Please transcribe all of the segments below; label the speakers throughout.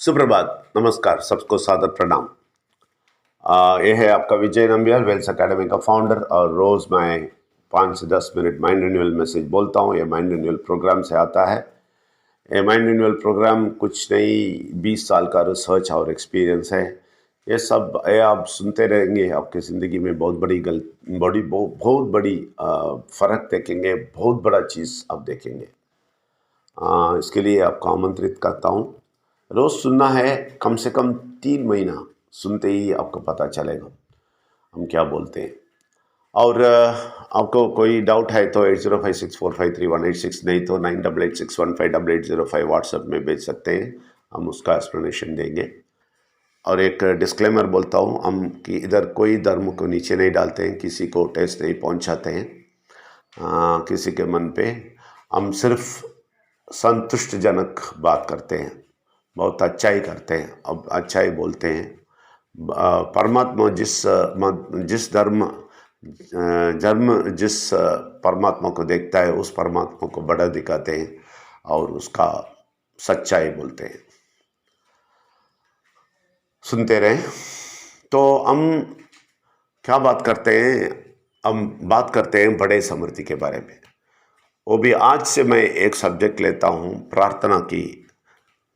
Speaker 1: सुप्रभात, नमस्कार, सबको सादर प्रणाम। ये है आपका विजय नंबियाल, वेल्स एकेडमी का फाउंडर। और रोज़ मैं 5 से 10 मिनट माइंड रिन्यूअल मैसेज बोलता हूँ। ये माइंड रिन्यूअल प्रोग्राम से आता है। ये माइंड रिन्यूअल प्रोग्राम कुछ नहीं, 20 साल का रिसर्च और एक्सपीरियंस है। ये आप सुनते रहेंगे, आपकी ज़िंदगी में बहुत बड़ी फ़र्क देखेंगे, बहुत बड़ा चीज़ आप देखेंगे। इसके लिए आपको आमंत्रित करता हूँ। रोज़ सुनना है, कम से कम 3 महीना सुनते ही आपको पता चलेगा हम क्या बोलते हैं। और आपको कोई डाउट है तो 8056453186, नहीं तो 9886158805 व्हाट्सएप में भेज सकते हैं, हम उसका एक्सप्लेनेशन देंगे। और एक डिस्क्लेमर बोलता हूँ, हम कि इधर कोई धर्म को नीचे नहीं डालते हैं, किसी को ठेस नहीं पहुँचाते हैं किसी के मन पे। हम सिर्फ संतुष्टजनक बात करते हैं, बहुत अच्छाई करते हैं, अब अच्छाई बोलते हैं। परमात्मा जिस परमात्मा को देखता है, उस परमात्मा को बड़ा दिखाते हैं और उसका सच्चाई बोलते हैं। सुनते रहें। तो हम क्या बात करते हैं? हम बात करते हैं बड़े समृद्धि के बारे में। वो भी आज से मैं एक सब्जेक्ट लेता हूँ, प्रार्थना की,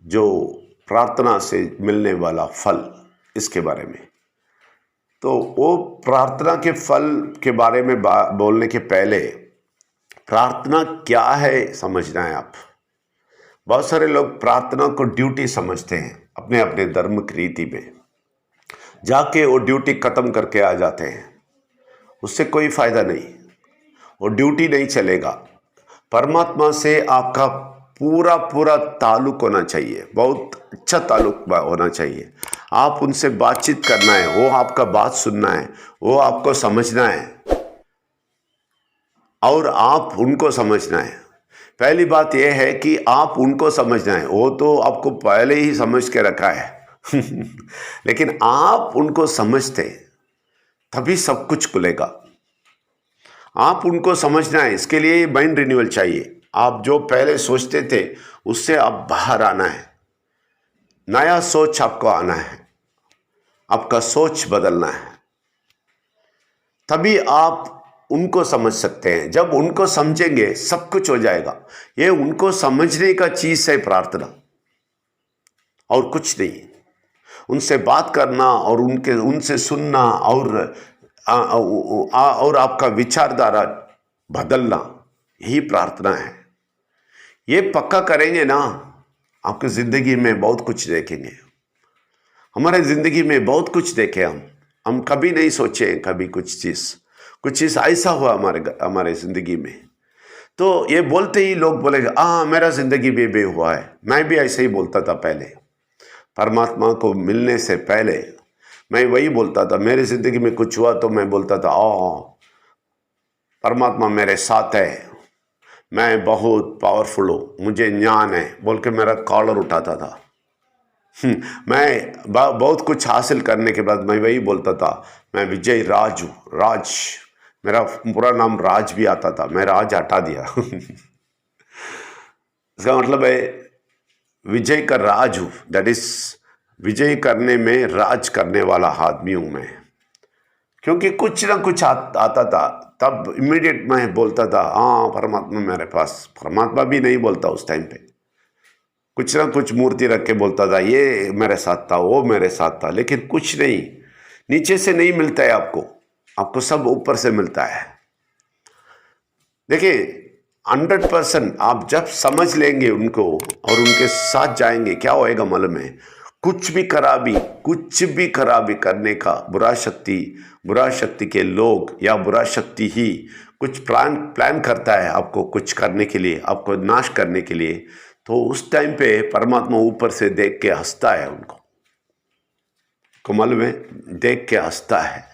Speaker 1: जो प्रार्थना से मिलने वाला फल, इसके बारे में। तो वो प्रार्थना के फल के बारे में बोलने के पहले प्रार्थना क्या है समझना है आप। बहुत सारे लोग प्रार्थना को ड्यूटी समझते हैं, अपने अपने धर्म की रीति में जाके वो ड्यूटी खत्म करके आ जाते हैं। उससे कोई फायदा नहीं, वो ड्यूटी नहीं चलेगा। परमात्मा से आपका पूरा पूरा ताल्लुक होना चाहिए, बहुत अच्छा ताल्लुक होना चाहिए। आप उनसे बातचीत करना है, वो आपका बात सुनना है, वो आपको समझना है और आप उनको समझना है। पहली बात यह है कि आप उनको समझना है, वो तो आपको पहले ही समझ के रखा है लेकिन आप उनको समझते तभी सब कुछ खुलेगा। आप उनको समझना है, इसके लिए माइंड रिन्यूअल चाहिए। आप जो पहले सोचते थे उससे आप बाहर आना है, नया सोच आपको आना है, आपका सोच बदलना है, तभी आप उनको समझ सकते हैं। जब उनको समझेंगे सब कुछ हो जाएगा। ये उनको समझने का चीज है प्रार्थना, और कुछ नहीं। उनसे बात करना और उनसे सुनना और आपका विचारधारा बदलना, यही प्रार्थना है। ये पक्का करेंगे ना, आपकी ज़िंदगी में बहुत कुछ देखेंगे। हमारे ज़िंदगी में बहुत कुछ देखे हम कभी नहीं सोचे कभी कुछ चीज़ ऐसा हुआ हमारे ज़िंदगी में। तो ये बोलते ही लोग बोलेंगे, मेरा ज़िंदगी में भी हुआ है। मैं भी ऐसे ही बोलता था पहले, परमात्मा को मिलने से पहले मैं वही बोलता था। मेरी ज़िंदगी में कुछ हुआ तो मैं बोलता था, परमात्मा मेरे साथ है, मैं बहुत पावरफुल हूँ, मुझे ज्ञान है, बोल के मेरा कॉलर उठाता था। मैं बहुत कुछ हासिल करने के बाद मैं वही बोलता था, मैं विजय राज हूँ। राज, मेरा पूरा नाम राज भी आता था, मैं राज हटा दिया इसका मतलब है विजय का राज हूँ, दैट इज विजय करने में राज करने वाला आदमी हूँ मैं। क्योंकि कुछ ना कुछ आता था, तब इमीडिएट मैं बोलता था, परमात्मा मेरे पास। परमात्मा भी नहीं बोलता उस टाइम पे, कुछ ना कुछ मूर्ति रख के बोलता था, ये मेरे साथ था, वो मेरे साथ था, लेकिन कुछ नहीं, नीचे से नहीं मिलता है आपको सब ऊपर से मिलता है। देखिए 100% आप जब समझ लेंगे उनको और उनके साथ जाएंगे, क्या होएगा मालूम है? कुछ भी खराबी करने का बुरा शक्ति के लोग या बुरा शक्ति ही कुछ प्लान करता है आपको कुछ करने के लिए, आपको नाश करने के लिए। तो उस टाइम पे परमात्मा ऊपर से देख के हंसता है उनको मालूम है? देख के हंसता है,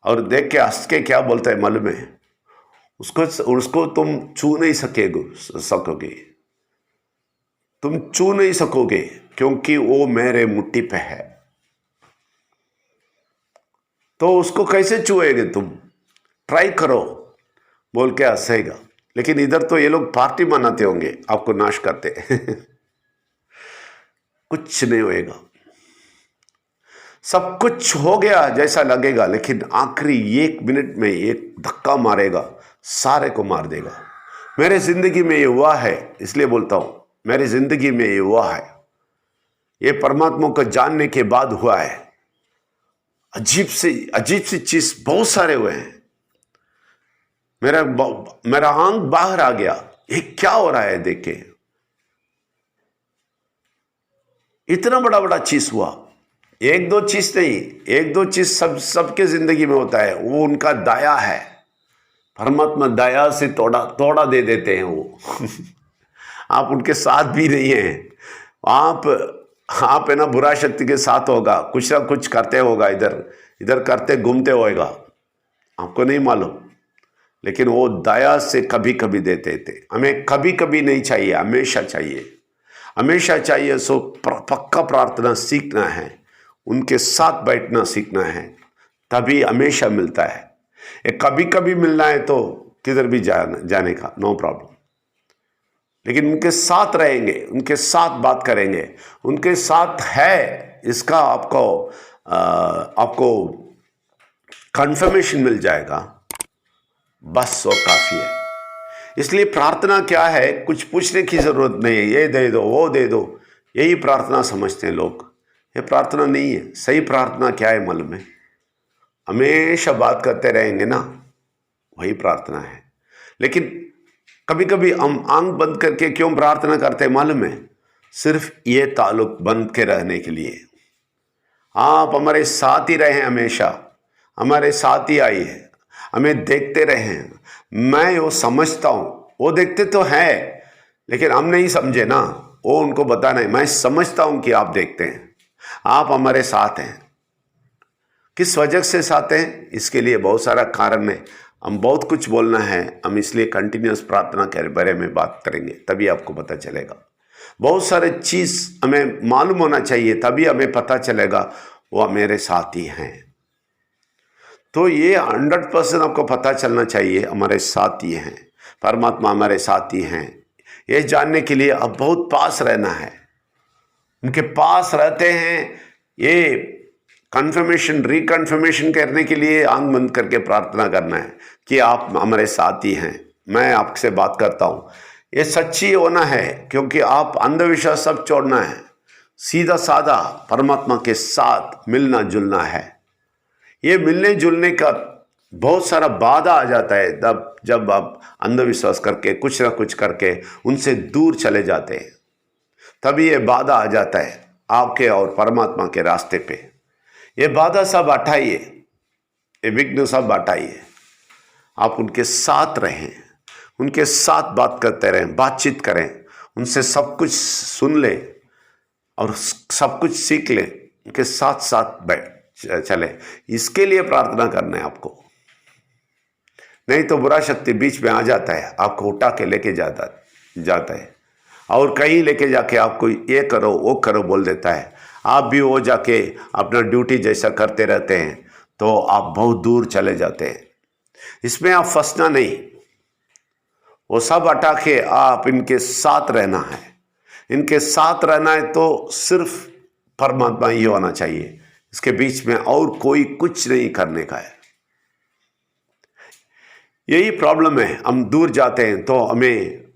Speaker 1: और देख के हंस के क्या बोलता है मालूम है? उसको तुम छू नहीं सकोगे, तुम छू नहीं सकोगे, क्योंकि वो मेरे मुट्ठी पे है। तो उसको कैसे छुएगे तुम? ट्राई करो, बोल के हंसेगा। लेकिन इधर तो ये लोग पार्टी मनाते होंगे, आपको नाश करते कुछ नहीं होएगा। सब कुछ हो गया जैसा लगेगा, लेकिन आखिरी 1 मिनट में एक धक्का मारेगा, सारे को मार देगा। मेरे जिंदगी में ये हुआ है, इसलिए बोलता हूं मेरी जिंदगी में ये हुआ है। ये परमात्मा को जानने के बाद हुआ है। अजीब सी चीज बहुत सारे हुए हैं। मेरा आंख बाहर आ गया, ये क्या हो रहा है देख के। इतना बड़ा बड़ा चीज हुआ। 1-2 चीज नहीं, 1-2 चीज सबके जिंदगी में होता है। वो उनका दया है। परमात्मा दया से तोड़ा दे देते हैं वो। आप उनके साथ भी नहीं हैं। आप है ना बुरा शक्ति के साथ होगा, कुछ ना कुछ करते होगा, इधर करते घूमते होएगा, आपको नहीं मालूम। लेकिन वो दया से कभी कभी देते थे। हमें कभी कभी नहीं चाहिए, हमेशा चाहिए, हमेशा चाहिए। सो पक्का प्रार्थना सीखना है, उनके साथ बैठना सीखना है, तभी हमेशा मिलता है। ये कभी कभी मिलना है तो किधर भी जाने का नो प्रॉब्लम, लेकिन उनके साथ रहेंगे, उनके साथ बात करेंगे, उनके साथ है, इसका आपको कंफर्मेशन मिल जाएगा, बस वो काफी है। इसलिए प्रार्थना क्या है, कुछ पूछने की जरूरत नहीं है, ये दे दो वो दे दो, यही प्रार्थना समझते हैं लोग। ये प्रार्थना नहीं है। सही प्रार्थना क्या है मालूम है? हमेशा बात करते रहेंगे ना, वही प्रार्थना है। लेकिन कभी कभी हम आंख बंद करके क्यों प्रार्थना करते हैं मालूम है? सिर्फ ये ताल्लुक बंद के रहने के लिए। आप हमारे साथ ही रहें, हमेशा हमारे साथ ही आइए, हमें देखते रहें। मैं वो समझता हूँ, वो देखते तो है लेकिन हम नहीं समझे ना, वो उनको बताना है। मैं समझता हूँ कि आप देखते हैं, आप हमारे साथ हैं। किस वजह से साथ हैं? इसके लिए बहुत सारा कारण है, हम बहुत कुछ बोलना है। हम इसलिए कंटिन्यूस प्रार्थना के बारे में बात करेंगे, तभी आपको पता चलेगा। बहुत सारे चीज़ हमें मालूम होना चाहिए, तभी हमें पता चलेगा वो मेरे साथ ही हैं। तो ये 100% आपको पता चलना चाहिए, हमारे साथ ही हैं, परमात्मा हमारे साथ ही हैं। ये जानने के लिए अब बहुत पास रहना है, उनके पास रहते हैं। ये कन्फर्मेशन रिकन्फर्मेशन करने के लिए आंख बंद करके प्रार्थना करना है कि आप हमारे साथ ही हैं, मैं आपसे बात करता हूँ। ये सच्ची होना है, क्योंकि आप अंधविश्वास सब छोड़ना है, सीधा साधा परमात्मा के साथ मिलना जुलना है। ये मिलने जुलने का बहुत सारा बाधा आ जाता है तब जब आप अंधविश्वास करके कुछ ना कुछ करके उनसे दूर चले जाते हैं, तभी ये बाधा आ जाता है आपके और परमात्मा के रास्ते पे। ये बाधा सब हटाइए, ये विघ्न सब हटाइए। आप उनके साथ रहें, उनके साथ बात करते रहें, बातचीत करें, उनसे सब कुछ सुन लें और सब कुछ सीख लें, उनके साथ साथ बैठ चले। इसके लिए प्रार्थना करना है आपको। नहीं तो बुरा शक्ति बीच में आ जाता है, आपको उठा के लेके जाता है और कहीं लेके जाके आपको ये करो वो करो बोल देता है। आप भी वो जाके अपना ड्यूटी जैसा करते रहते हैं तो आप बहुत दूर चले जाते हैं। इसमें आप फंसना नहीं, वो सब हटा के आप इनके साथ रहना है। इनके साथ रहना है तो सिर्फ परमात्मा ही होना चाहिए, इसके बीच में और कोई कुछ नहीं करने का है। यही प्रॉब्लम है, हम दूर जाते हैं तो हमें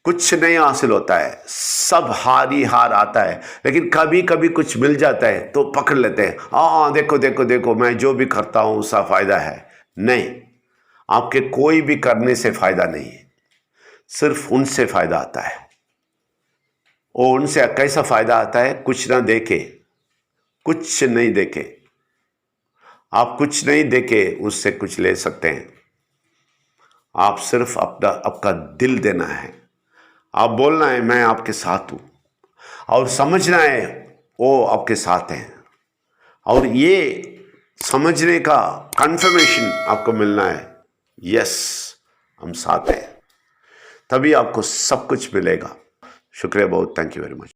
Speaker 1: कुछ नहीं हासिल होता है, सब हार ही हार आता है। लेकिन कभी कभी कुछ मिल जाता है तो पकड़ लेते हैं, हाँ देखो देखो देखो मैं जो भी करता हूँ उसका फायदा है। नहीं, आपके कोई भी करने से फायदा नहीं है, सिर्फ उनसे फायदा आता है। और उनसे कैसा फायदा आता है? कुछ ना देखे, कुछ नहीं देखे, आप कुछ नहीं देखे उससे कुछ ले सकते हैं। आप सिर्फ आपका दिल देना है, आप बोलना है मैं आपके साथ हूँ, और समझना है वो आपके साथ हैं, और ये समझने का कंफर्मेशन आपको मिलना है, यस हम साथ हैं, तभी आपको सब कुछ मिलेगा। शुक्रिया बहुत, थैंक यू वेरी मच।